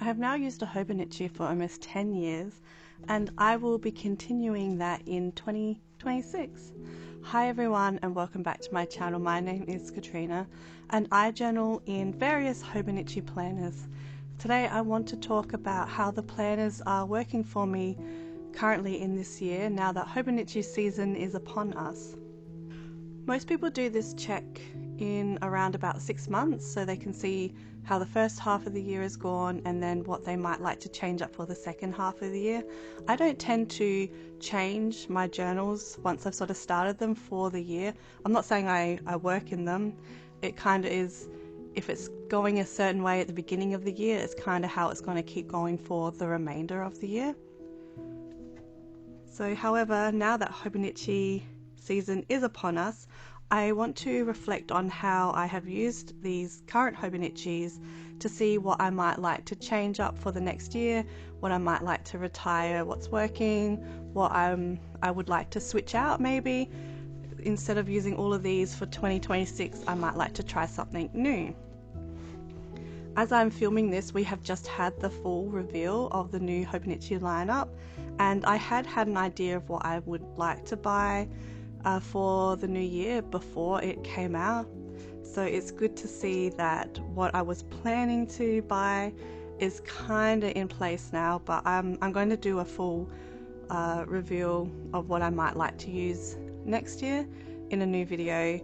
have now used a Hobonichi for almost 10 years and I will be continuing that in 2026. Hi everyone and welcome back to my channel. My name is Katrina and I journal in various Hobonichi planners. Today I want to talk about how the planners are working for me currently in this year now that Hobonichi season is upon us. Most people do this check in around about 6 months so they can see how the first half of the year is gone and then what they might like to change up for the second half of the year. I don't tend to change my journals once I've sort of started them for the year. I'm not saying I work in them. It kind of is, if it's going a certain way at the beginning of the year, it's kind of how it's going to keep going for the remainder of the year. So however, now that Hobonichi season is upon us, I want to reflect on how I have used these current Hobonichis to see what I might like to change up for the next year, what I might like to retire, what's working, what I would like to switch out maybe. Instead of using all of these for 2026, I might like to try something new. As I'm filming this, we have just had the full reveal of the new Hobonichi lineup, and I had an idea of what I would like to buy for the new year before it came out. So it's good to see that what I was planning to buy is kind of in place now, but I'm going to do a full reveal of what I might like to use next year in a new video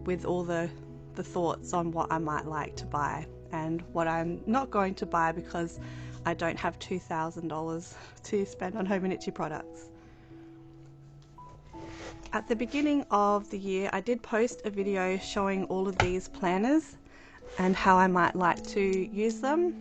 with all the thoughts on what I might like to buy and what I'm not going to buy because I don't have $2,000 to spend on Hobonichi products. At the beginning of the year, I did post a video showing all of these planners and how I might like to use them.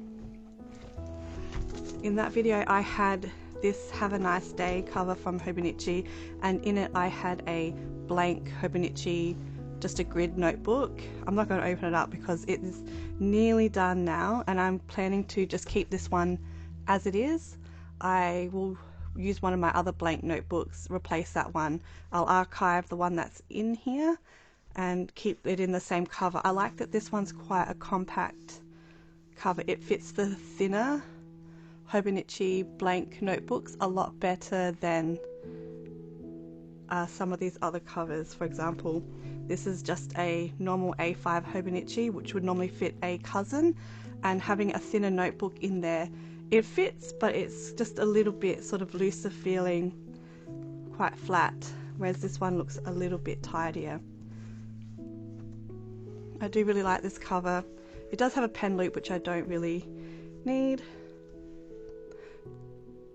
In that video, I had this Have a Nice Day cover from Hobonichi, and in it I had a blank Hobonichi, just a grid notebook. I'm not going to open it up because it is nearly done now, and I'm planning to just keep this one as it is. I will use one of my other blank notebooks, replace that one. I'll archive the one that's in here and keep it in the same cover. I like that this one's quite a compact cover. It fits the thinner Hobonichi blank notebooks a lot better than some of these other covers. For example, this is just a normal A5 Hobonichi, which would normally fit a cousin, and having a thinner notebook in there, it fits, but it's just a little bit sort of looser feeling, quite flat, whereas this one looks a little bit tidier. I do really like this cover. It does have a pen loop, which I don't really need.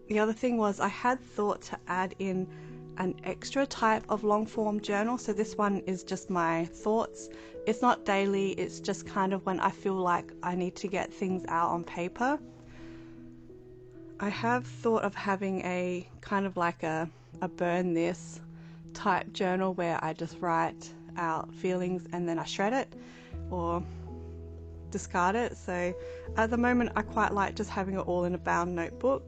The other thing was I had thought to add in an extra type of long form journal, so this one is just my thoughts. It's not daily, it's just kind of when I feel like I need to get things out on paper. I have thought of having a kind of like a burn this type journal where I just write out feelings and then I shred it or discard it. So at the moment I quite like just having it all in a bound notebook,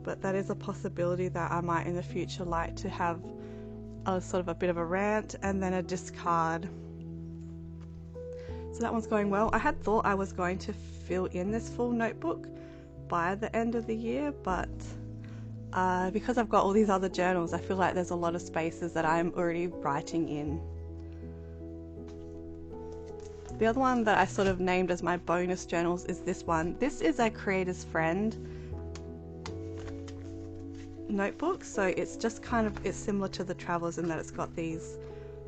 but that is a possibility that I might in the future like to have a sort of a bit of a rant and then a discard. So that one's going well. I had thought I was going to fill in this full notebook by the end of the year, but because I've got all these other journals, I feel like there's a lot of spaces that I'm already writing in. The other one that I sort of named as my bonus journals is this one. This is a Creator's Friend notebook, so it's just kind of, it's similar to the Travelers in that it's got these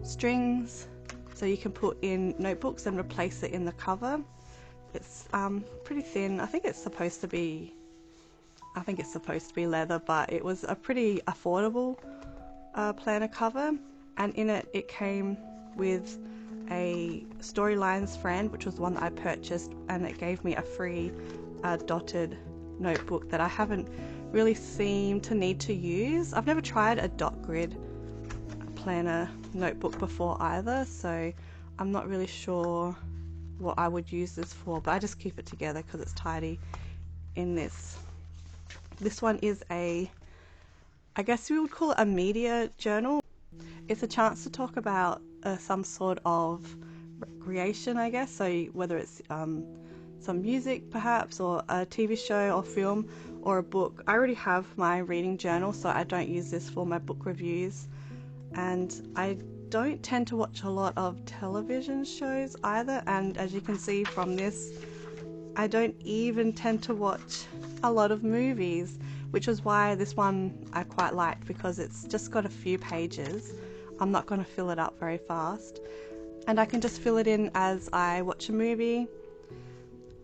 strings so you can put in notebooks and replace it in the cover. It's pretty thin. I think it's supposed to be leather, but it was a pretty affordable planner cover, and in it it came with a Storylines Friend, which was one that I purchased, and it gave me a free dotted notebook that I haven't really seemed to need to use. I've never tried a dot grid planner notebook before either, so I'm not really sure what I would use this for, but I just keep it together because it's tidy in this. This one is I guess we would call it a media journal. It's a chance to talk about some sort of recreation, I guess, so whether it's some music perhaps, or a TV show or film or a book. I already have my reading journal, so I don't use this for my book reviews, and I don't tend to watch a lot of television shows either, and as you can see from this, I don't even tend to watch a lot of movies, which is why this one I quite liked, because it's just got a few pages. I'm not going to fill it up very fast, and I can just fill it in as I watch a movie.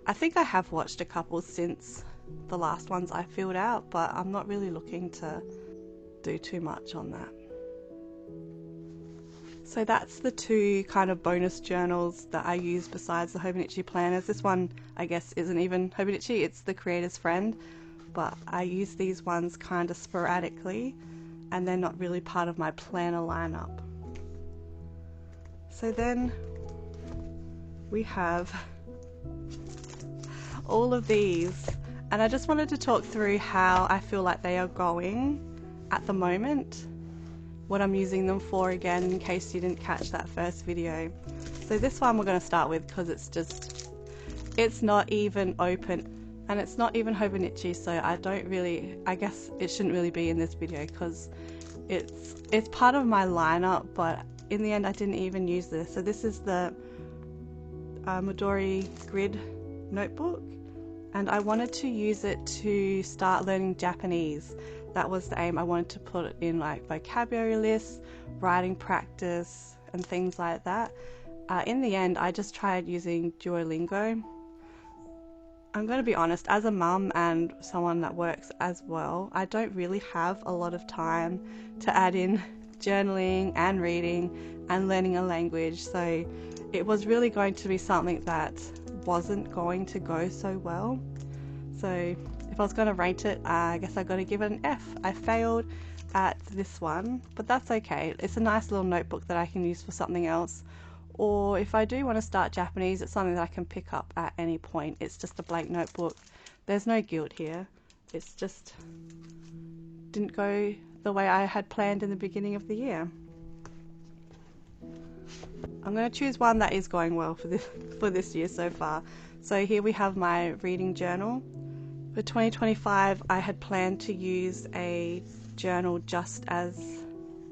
I think I have watched a couple since the last ones I filled out, but I'm not really looking to do too much on that. So that's the two kind of bonus journals that I use besides the Hobonichi planners. This one, I guess, isn't even Hobonichi, it's the Creator's Friend, but I use these ones kind of sporadically, and they're not really part of my planner lineup. So then we have all of these, and I just wanted to talk through how I feel like they are going at the moment, what I'm using them for again, in case you didn't catch that first video. So this one we're going to start with because it's not even open, and it's not even Hobonichi, so I guess it shouldn't really be in this video because it's part of my lineup, but in the end I didn't even use this. So this is the Midori grid notebook, and I wanted to use it to start learning Japanese. That was the aim. I wanted to put it in like vocabulary lists, writing practice, and things like that. In the end, I just tried using Duolingo. I'm going to be honest, as a mum and someone that works as well, I don't really have a lot of time to add in journaling and reading and learning a language, so it was really going to be something that wasn't going to go so well. So if I was going to rate it, I guess I got to give it an F. I failed at this one, but that's okay. It's a nice little notebook that I can use for something else, or if I do want to start Japanese, it's something that I can pick up at any point. It's just a blank notebook. There's no guilt here. It's just didn't go the way I had planned in the beginning of the year. I'm going to choose one that is going well for this year so far. So here we have my reading journal. For 2025, I had planned to use a journal just as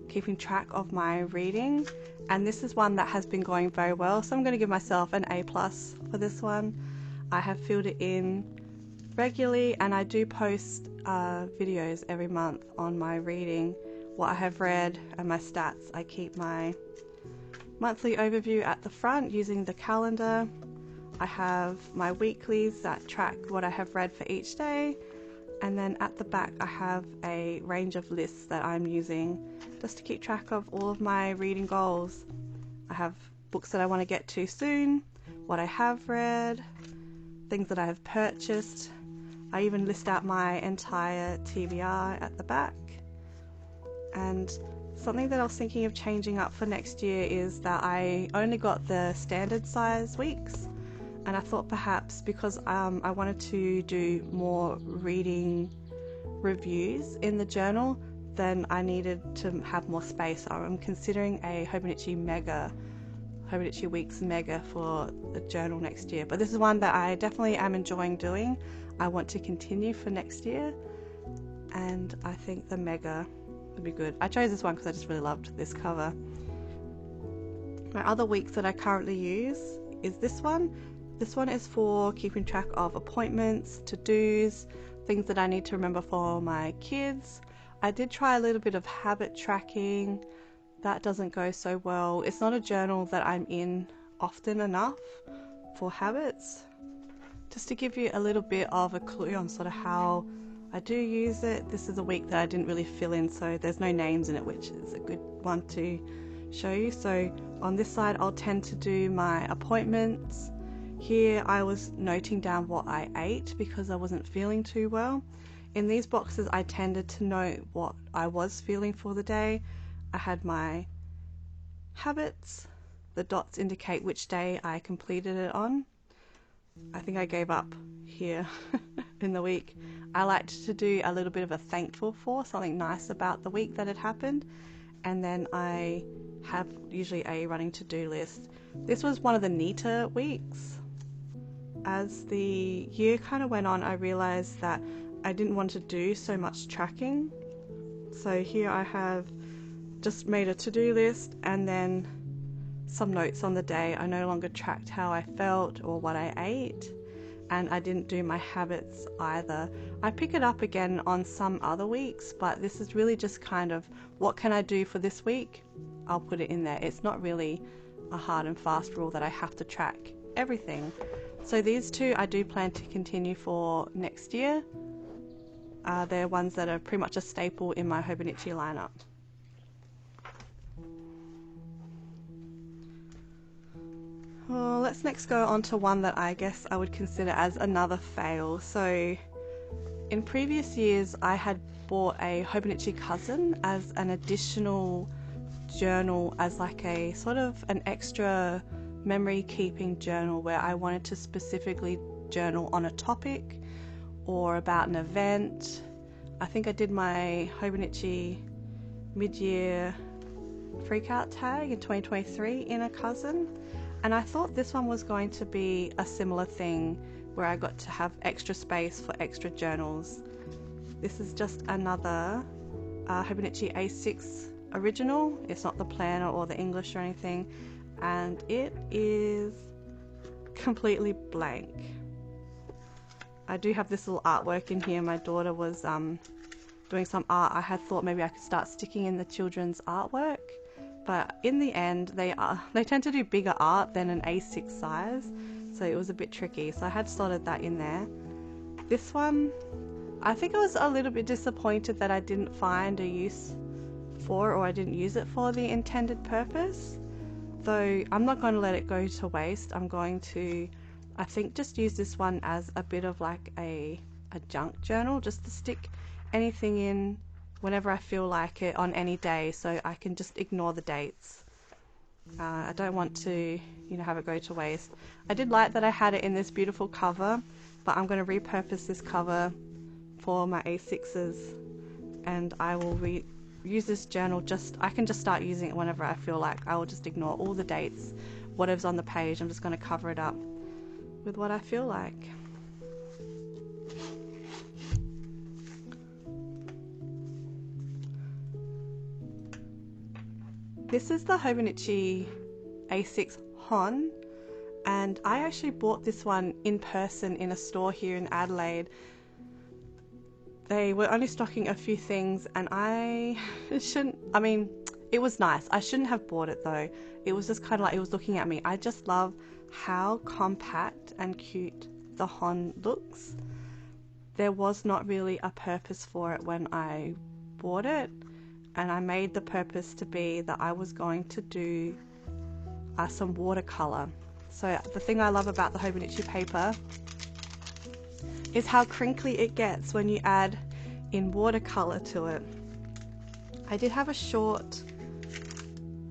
keeping track of my reading, and this is one that has been going very well, so I'm going to give myself an A+ for this one. I have filled it in regularly, and I do post videos every month on my reading, what I have read, and my stats. I keep my monthly overview at the front using the calendar. I have my weeklies that track what I have read for each day, and then at the back I have a range of lists that I'm using just to keep track of all of my reading goals. I have books that I want to get to soon, what I have read, things that I have purchased. I even list out my entire TBR at the back. And something that I was thinking of changing up for next year is that I only got the standard size weeks, and I thought perhaps because I wanted to do more reading reviews in the journal, then I needed to have more space. So I'm considering a Hobonichi Weeks Mega for the journal next year, but this is one that I definitely am enjoying doing. I want to continue for next year, and I think the Mega would be good. I chose this one because I just really loved this cover. My other weeks that I currently use is this one. This one is for keeping track of appointments, to-dos, things that I need to remember for my kids. I did try a little bit of habit tracking. That doesn't go so well. It's not a journal that I'm in often enough for habits. Just to give you a little bit of a clue on sort of how I do use it, this is a week that I didn't really fill in, so there's no names in it, which is a good one to show you. So on this side I'll tend to do my appointments. Here I was noting down what I ate because I wasn't feeling too well. In these boxes I tended to note what I was feeling for the day. I had my habits. The dots indicate which day I completed it on. I think I gave up here in the week. I liked to do a little bit of a thankful for, something nice about the week that had happened, and then I have usually a running to-do list. This was one of the neater weeks. as the year kind of went on, I realized that I didn't want to do so much tracking. So here I have just made a to-do list and then some notes on the day. I no longer tracked how I felt or what I ate, and I didn't do my habits either. I pick it up again on some other weeks, but this is really just kind of what can I do for this week? I'll put it in there. It's not really a hard and fast rule that I have to track everything. So these two I do plan to continue for next year. They're ones that are pretty much a staple in my Hobonichi lineup. Well, let's next go on to one that I guess I would consider as another fail. So in previous years I had bought a Hobonichi Cousin as an additional journal, as like a sort of an extra memory keeping journal where I wanted to specifically journal on a topic or about an event. I think I did my Hobonichi mid-year freakout tag in 2023 in a Cousin, and I thought this one was going to be a similar thing where I got to have extra space for extra journals. This is just another Hobonichi A6 original. It's not the planner or the English or anything, and it is completely blank. I do have this little artwork in here. My daughter was doing some art. I had thought maybe I could start sticking in the children's artwork, but in the end they tend to do bigger art than an A6 size, so it was a bit tricky. So I had slotted that in there. This one, I think I was a little bit disappointed that I didn't find a use for, or I didn't use it for the intended purpose, though I'm not going to let it go to waste. I'm going to, I think, just use this one as a bit of like a junk journal, just to stick anything in whenever I feel like it on any day, so I can just ignore the dates. I don't want to, have it go to waste. I did like that I had it in this beautiful cover, but I'm going to repurpose this cover for my A6s, and I will use this journal. I can just start using it whenever I feel like. I will just ignore all the dates, whatever's on the page. I'm just going to cover it up with what I feel like. This is the Hobonichi A6 HON, and I actually bought this one in person in a store here in Adelaide. They were only stocking a few things, and it was nice. I shouldn't have bought it though. It was just kind of like it was looking at me. I just love how compact and cute the HON looks. There was not really a purpose for it when I bought it, and I made the purpose to be that I was going to do some watercolor. So the thing I love about the Hobonichi paper is how crinkly it gets when you add in watercolor to it. I did have a short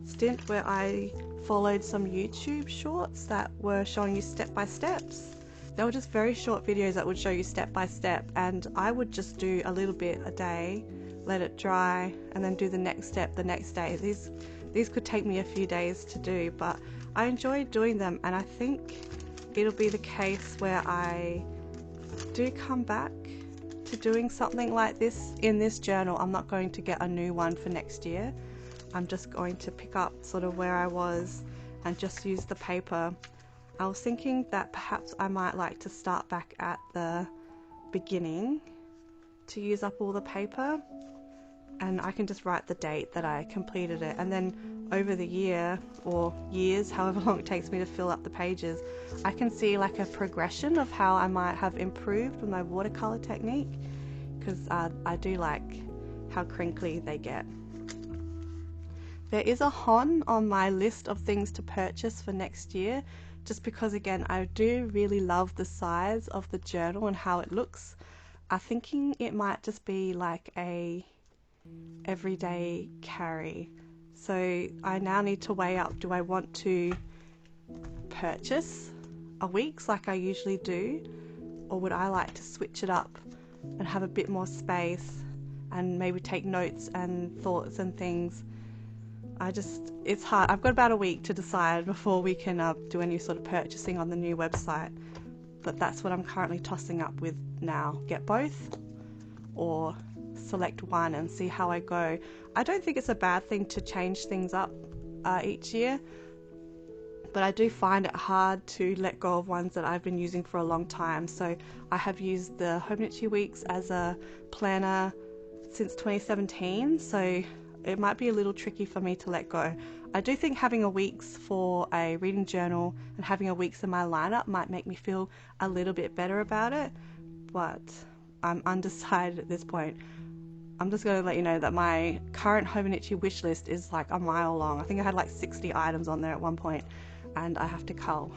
stint where I followed some YouTube shorts that were showing you step-by-steps. They were just very short videos that would show you step-by-step, and I would just do a little bit a day, let it dry, and then do the next step the next day. These could take me a few days to do, but I enjoyed doing them, and I think it'll be the case where I do come back to doing something like this in this journal. I'm not going to get a new one for next year. I'm just going to pick up sort of where I was and just use the paper. I was thinking that perhaps I might like to start back at the beginning to use up all the paper, and I can just write the date that I completed it, and then over the year or years, however long it takes me to fill up the pages, I can see like a progression of how I might have improved with my watercolor technique, because I do like how crinkly they get. There is a HON on my list of things to purchase for next year, just because again I do really love the size of the journal and how it looks. I'm thinking it might just be like a everyday carry. So I now need to weigh up, do I want to purchase a week's like I usually do, or would I like to switch it up and have a bit more space and maybe take notes and thoughts and things. It's hard. I've got about a week to decide before we can do any sort of purchasing on the new website. but that's what I'm currently tossing up with now. Get both or select one and see how I go. I don't think it's a bad thing to change things up each year, but I do find it hard to let go of ones that I've been using for a long time. So I have used the Hobonichi Weeks as a planner since 2017, so it might be a little tricky for me to let go. I do think having a weeks for a reading journal and having a weeks in my lineup might make me feel a little bit better about it, but I'm undecided at this point. I'm just going to let you know that my current Hobonichi wish list is like a mile long. I think I had like 60 items on there at one point, and I have to cull.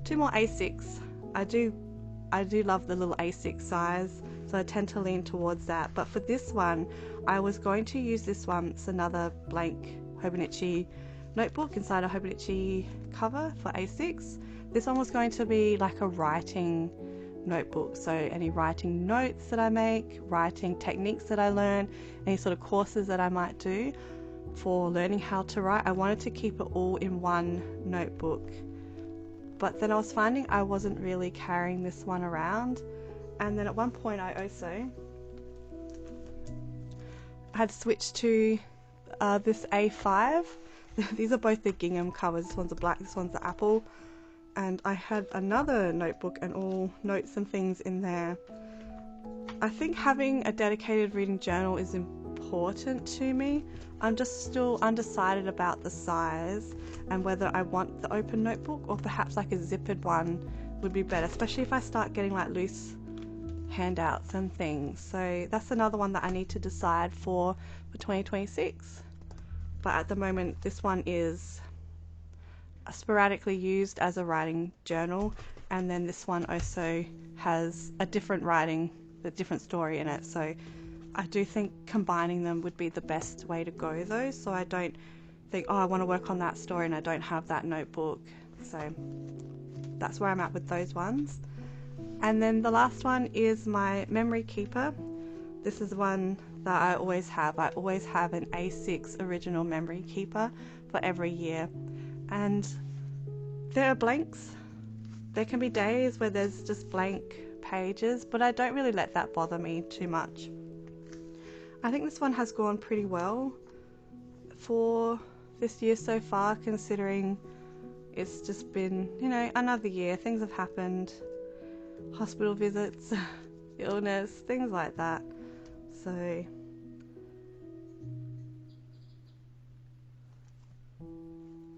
2 more A6. I do love the little A6 size, so I tend to lean towards that. But for this one, I was going to use this one. It's another blank Hobonichi notebook inside a Hobonichi cover for A6. This one was going to be like a writing notebook, so any writing notes that I make, writing techniques that I learn, any sort of courses that I might do for learning how to write. I wanted to keep it all in one notebook, but then I was finding I wasn't really carrying this one around, and then at one point I also had switched to this A5. These are both the gingham covers. This one's a black, this one's the apple, and I had another notebook and all notes and things in there. I think having a dedicated reading journal is important to me. I'm just still undecided about the size and whether I want the open notebook or perhaps like a zippered one would be better, especially if I start getting like loose handouts and things. So that's another one that I need to decide for 2026. But at the moment, this one is sporadically used as a writing journal, and then this one also has a different story in it. So I do think combining them would be the best way to go though, so I don't think, oh, I want to work on that story and I don't have that notebook. So that's where I'm at with those ones. And then the last one is my memory keeper. This is one that I always have. I always have an A6 original memory keeper for every year. And there are blanks. There can be days where there's just blank pages, but I don't really let that bother me too much. I think this one has gone pretty well for this year so far, considering it's just been, you know, another year. Things have happened, hospital visits, illness, things like that. So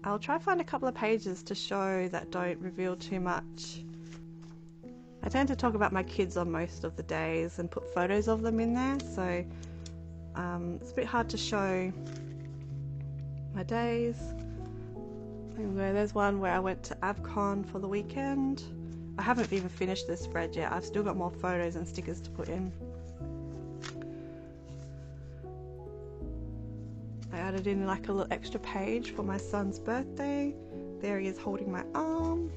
I'll try to find a couple of pages to show that don't reveal too much. I tend to talk about my kids on most of the days and put photos of them in there, so it's a bit hard to show my days. Anyway, there's one where I went to AvCon for the weekend. I haven't even finished this spread yet. I've still got more photos and stickers to put in. I added in like a little extra page for my son's birthday. There he is holding my arm.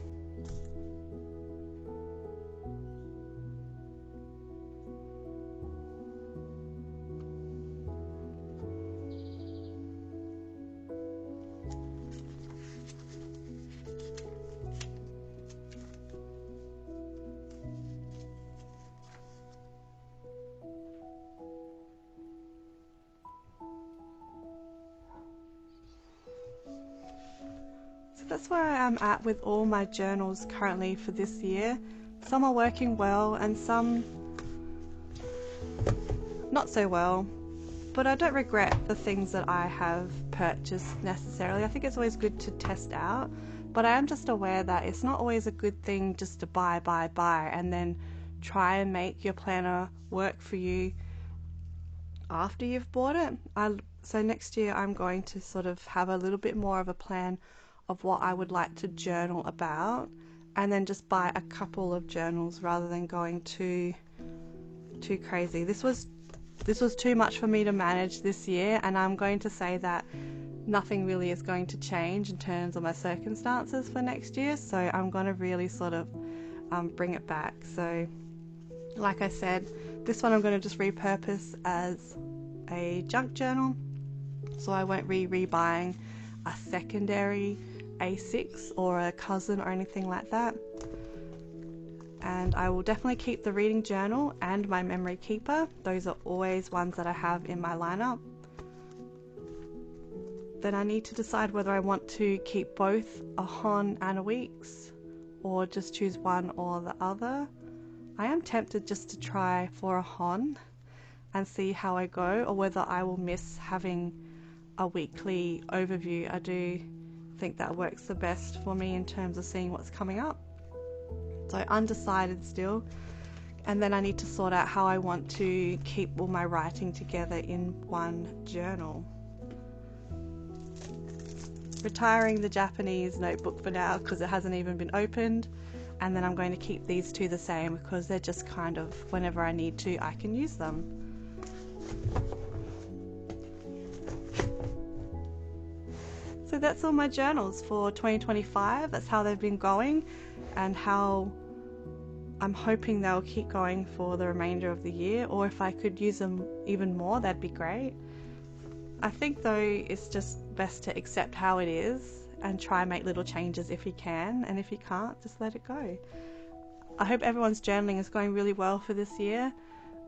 That's where I am at with all my journals currently for this year. Some are working well and some not so well, but I don't regret the things that I have purchased necessarily. I think it's always good to test out, but I am just aware that it's not always a good thing just to buy and then try and make your planner work for you after you've bought it. So next year I'm going to sort of have a little bit more of a plan of what I would like to journal about, and then just buy a couple of journals rather than going too crazy. This was too much for me to manage this year, and I'm going to say that nothing really is going to change in terms of my circumstances for next year, so I'm going to really sort of bring it back. So like I said, this one I'm going to just repurpose as a junk journal, so I won't be rebuying a secondary A6 or a cousin or anything like that. And I will definitely keep the reading journal and my memory keeper. Those are always ones that I have in my lineup. Then I need to decide whether I want to keep both a HON and a Weeks, or just choose one or the other. I am tempted just to try for a HON and see how I go, or whether I will miss having a weekly overview. I do think that works the best for me in terms of seeing what's coming up. So undecided still. And then I need to sort out how I want to keep all my writing together in one journal. Retiring the Japanese notebook for now because it hasn't even been opened, and then I'm going to keep these two the same because they're just kind of, whenever I need to, I can use them. So that's all my journals for 2025. That's how they've been going and how I'm hoping they'll keep going for the remainder of the year, or if I could use them even more, that'd be great. I think though it's just best to accept how it is and try and make little changes if you can, and if you can't, just let it go. I hope everyone's journaling is going really well for this year.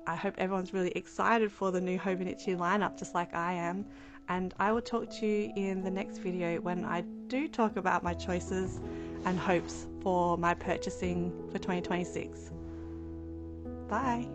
I hope everyone's really excited for the new Hobonichi lineup, just like I am. And I will talk to you in the next video when I do talk about my choices and hopes for my purchasing for 2026. Bye!